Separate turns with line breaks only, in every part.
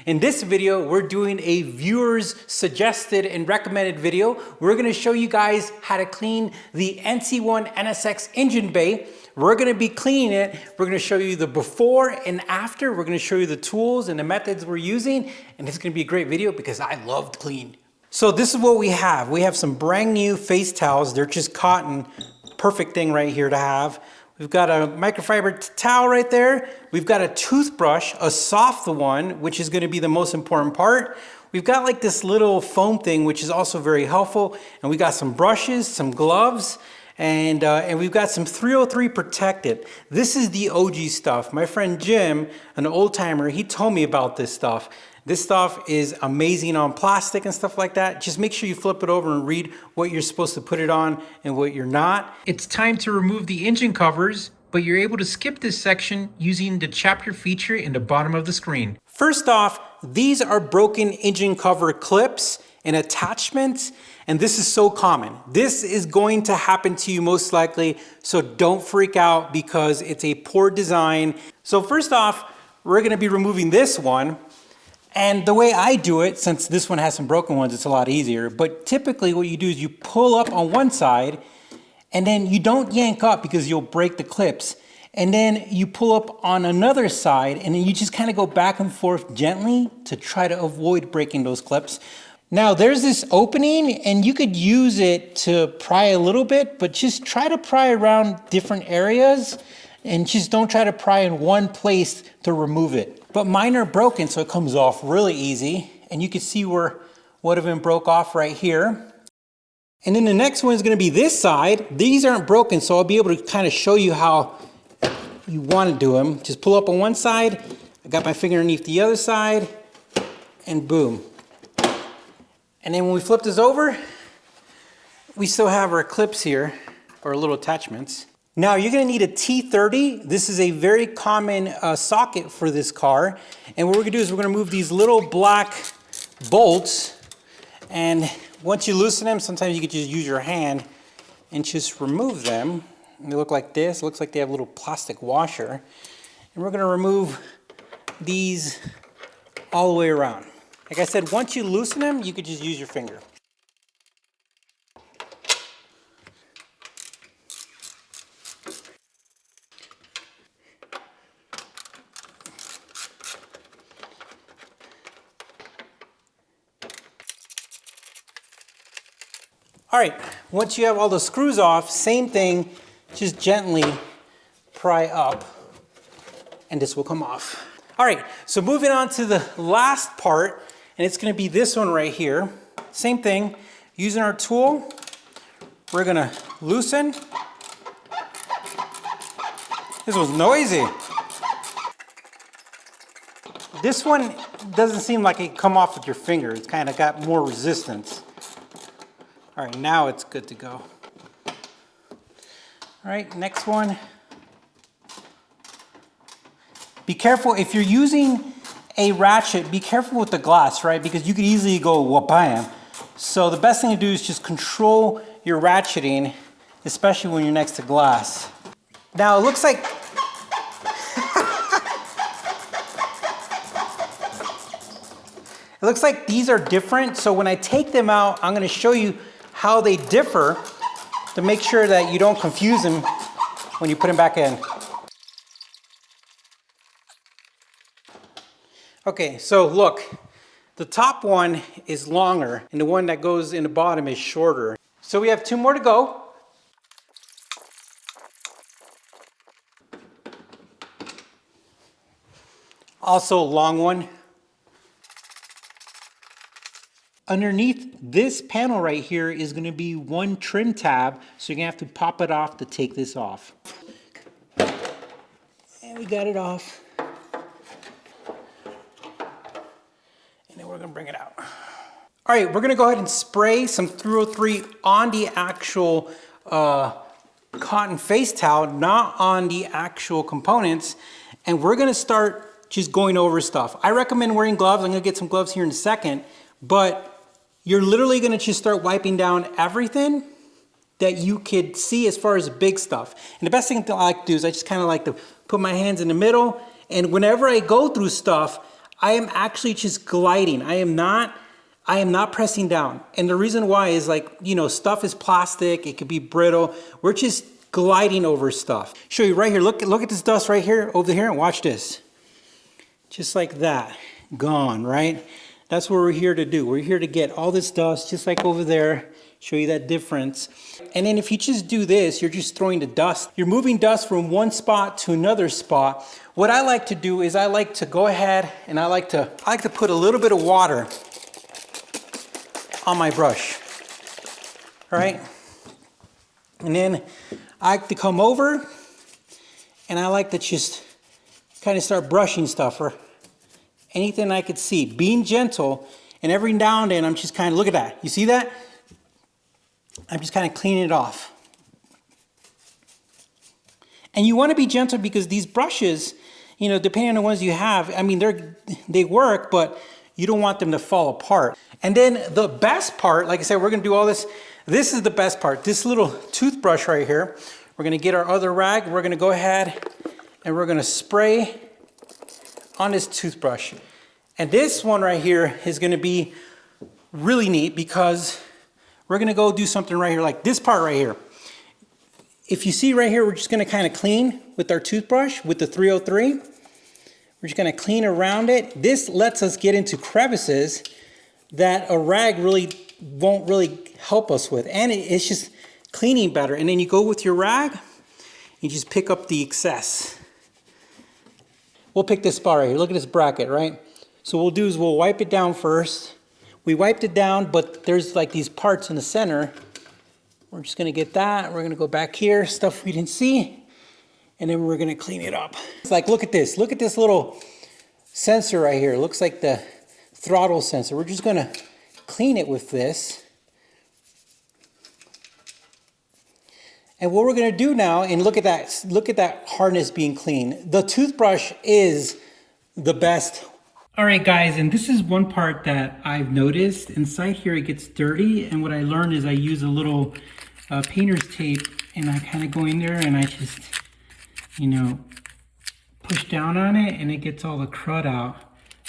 In this video, we're doing a viewer's suggested and recommended video. We're gonna show you guys how to clean the NC1 NSX engine bay. We're gonna be cleaning it. We're gonna show you the before and after. We're gonna show you the tools and the methods we're using. And it's gonna be a great video because I love to clean. So this is what we have. We have some brand new face towels. They're just cotton. Perfect thing right here to have. We've got a microfiber towel right there. We've got a toothbrush, a soft one, which is gonna be the most important part. We've got like this little foam thing, which is also very helpful. And we got some brushes, some gloves, and we've got some 303 protected. This is the OG stuff. My friend Jim, an old timer, he told me about this stuff. This stuff is amazing on plastic and stuff like that. Just make sure you flip it over and read what you're supposed to put it on and what you're not. It's time to remove the engine covers, but you're able to skip this section using the chapter feature in the bottom of the screen. First off, these are broken engine cover clips and attachments, and this is so common. This is going to happen to you most likely, so don't freak out because it's a poor design. So first off, we're gonna be removing this one. And the way I do it, since this one has some broken ones, it's a lot easier. But typically what you do is you pull up on one side and then you don't yank up because you'll break the clips. And then you pull up on another side and then you just kind of go back and forth gently to try to avoid breaking those clips. Now there's this opening and you could use it to pry a little bit, but just try to pry around different areas and just don't try to pry in one place to remove it. But mine are broken, so it comes off really easy. And you can see where would have been broke off right here. And then the next one is gonna be this side. These aren't broken, so I'll be able to kind of show you how you wanna do them. Just pull up on one side, I got my finger underneath the other side, and boom. And then when we flip this over, we still have our clips here, or little attachments. Now you're gonna need a T30. This is a very common socket for this car. And what we're gonna do is we're gonna move these little black bolts. And once you loosen them, sometimes you could just use your hand and just remove them. And they look like this. It looks like they have a little plastic washer. And we're gonna remove these all the way around. Like I said, once you loosen them, you could just use your finger. All right, once you have all the screws off, same thing, just gently pry up and this will come off. All right, so moving on to the last part, and it's gonna be this one right here. Same thing, using our tool, we're gonna loosen. This was noisy. This one doesn't seem like it come off with your finger. It's kind of got more resistance. All right, now it's good to go. All right, next one. Be careful, if you're using a ratchet, be careful with the glass, right? Because you could easily go wabam. So the best thing to do is just control your ratcheting, especially when you're next to glass. Now it looks like, it looks like these are different. So when I take them out, I'm gonna show you how they differ to make sure that you don't confuse them when you put them back in. Okay, so look, the top one is longer and the one that goes in the bottom is shorter. So we have two more to go. Also a long one. Underneath this panel right here is going to be one trim tab, so you're going to have to pop it off to take this off. And we got it off. And then we're going to bring it out. All right, we're going to go ahead and spray some 303 on the actual cotton face towel, not on the actual components. And we're going to start just going over stuff. I recommend wearing gloves. I'm going to get some gloves here in a second, but you're literally gonna just start wiping down everything that you could see as far as big stuff. And the best thing that I like to do is I just kind of like to put my hands in the middle, and whenever I go through stuff, I am actually just gliding. I am not pressing down. And the reason why is, like, you know, stuff is plastic, it could be brittle. We're just gliding over stuff. Show you right here, look at this dust right here, over here, and watch this. Just like that, gone, right? That's what we're here to do. We're here to get all this dust, just like over there, show you that difference. And then if you just do this, you're just throwing the dust. You're moving dust from one spot to another spot. What I like to do is I like to go ahead and I like to put a little bit of water on my brush, all right? And then I like to come over and I like to just kind of start brushing stuff or anything I could see, being gentle. And every now and then I'm just kind of, look at that, you see that? I'm just kind of cleaning it off. And you want to be gentle because these brushes, you know, depending on the ones you have, I mean, they work, but you don't want them to fall apart. And then the best part, like I said, we're going to do all this. This is the best part. This little toothbrush right here, we're going to get our other rag. We're going to go ahead and we're going to spray on this toothbrush. And this one right here is going to be really neat because we're going to go do something right here, like this part right here. If you see right here, we're just going to kind of clean with our toothbrush with the 303. We're just going to clean around it. This lets us get into crevices that a rag really won't really help us with. And it's just cleaning better. And then you go with your rag, you just pick up the excess. We'll pick this spot right here. Look at this bracket, right? So what we'll do is we'll wipe it down first. We wiped it down, but there's like these parts in the center. We're just gonna get that. We're gonna go back here, stuff we didn't see, and then we're gonna clean it up. It's like, look at this little sensor right here. It looks like the throttle sensor. We're just gonna clean it with this. And what we're gonna do now, and look at that harness being clean. The toothbrush is the best. All right, guys, and this is one part that I've noticed. Inside here, it gets dirty, and what I learned is I use a little painter's tape, and I kind of go in there and I just, you know, push down on it, and it gets all the crud out,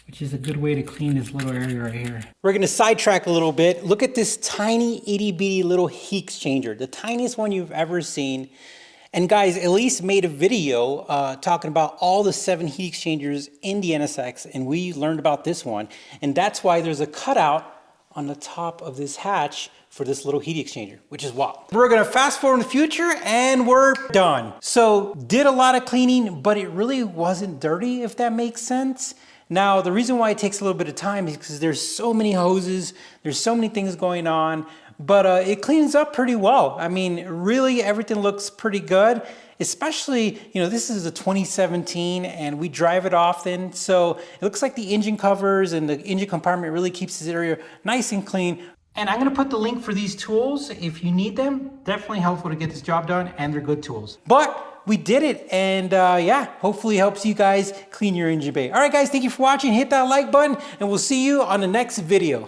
which is a good way to clean this little area right here. We're gonna sidetrack a little bit. Look at this tiny itty bitty little heat exchanger, the tiniest one you've ever seen. And guys, Elise made a video talking about all the 7 heat exchangers in the NSX, and we learned about this one. And that's why there's a cutout on the top of this hatch for this little heat exchanger, which is wild. We're gonna fast forward in the future and we're done. So did a lot of cleaning, but it really wasn't dirty, if that makes sense. Now, the reason why it takes a little bit of time is because there's so many hoses, there's so many things going on, but it cleans up pretty well. I mean, really everything looks pretty good, especially, you know, this is a 2017 and we drive it often. So it looks like the engine covers and the engine compartment really keeps this area nice and clean. And I'm gonna put the link for these tools if you need them. Definitely helpful to get this job done, and they're good tools. But we did it, and yeah, hopefully helps you guys clean your engine bay. All right, guys, thank you for watching. Hit that like button, and we'll see you on the next video.